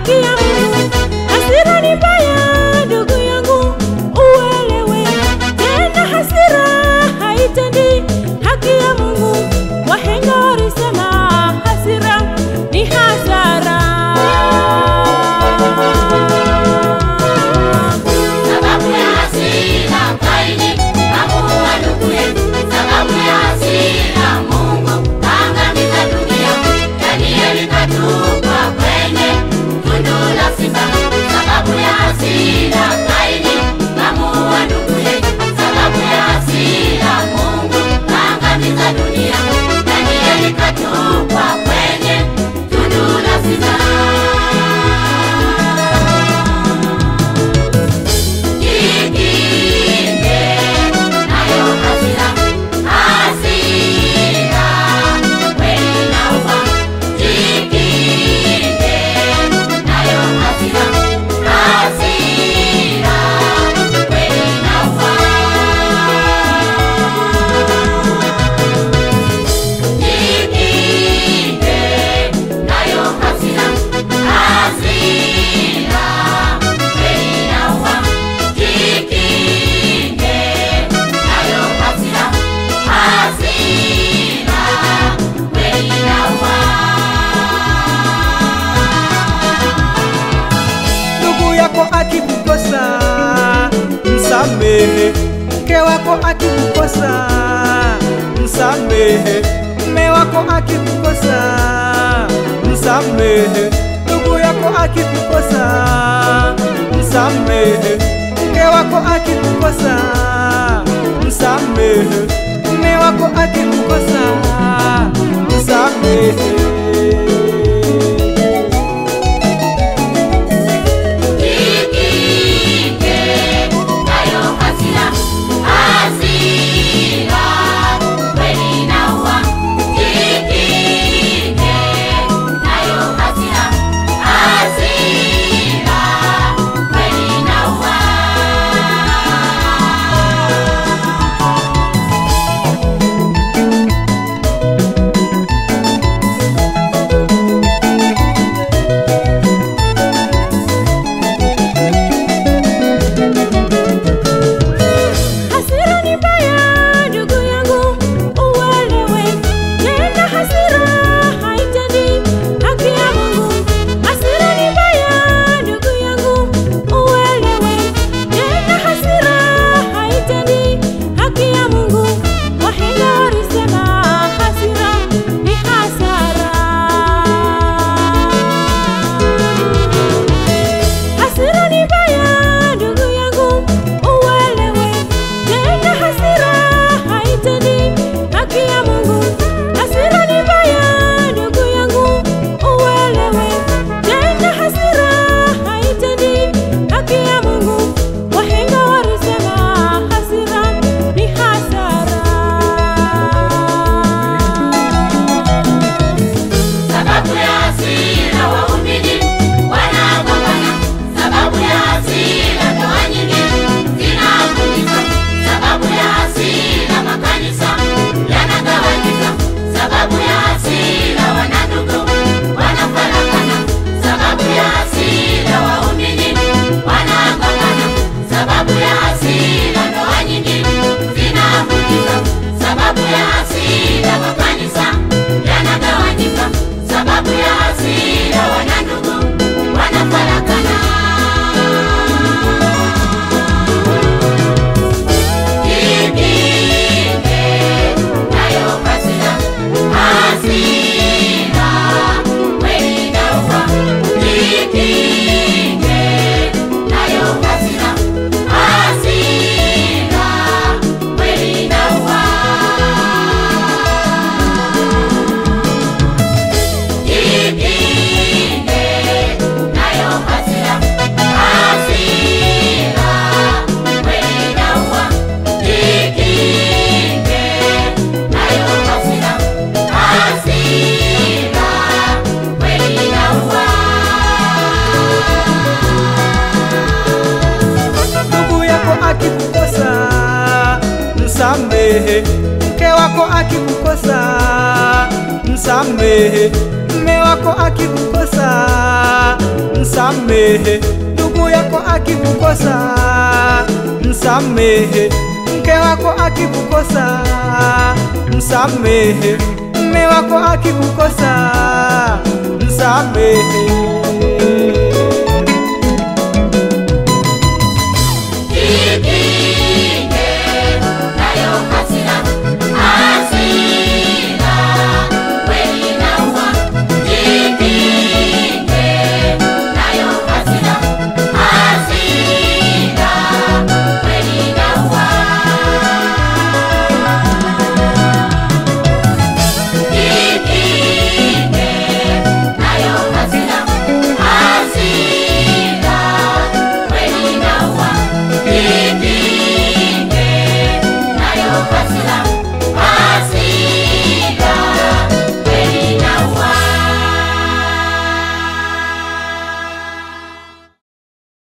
haki ya Mungu. Hasira ni mbaya ndugu yangu, uelewe. Tena hasira haitendi haki ya Mungu. Wahenga walisema hasira ni hasara. Sababu ya hasira Kaini kamuua nduguye. Sababu ya hasira Mungu kaangamiza dunia. Danieli katupwa kwenye tundu la simba. Sababu ya hasira Kaini kamuua nduguye. Sababu ya hasira Mungu kaangamiza dunia. Danieli katupwa kwenye tundu la simba. Akikukosa msamehe, mke wako akikukosa msamehe, mume wako akikukosa msamehe, ndugu yako akikukosa msamehe, mke wako akikukosa msamehe, mume wako akikukosa msamehe. msamehe, mke wako akikukosa msamehe, mume wako wako akikukosa, msamehe. Ndugu yako akikukosa, msamehe. Mke wako akikukosa, msamehe. Mume wako akikukosa, msamehe.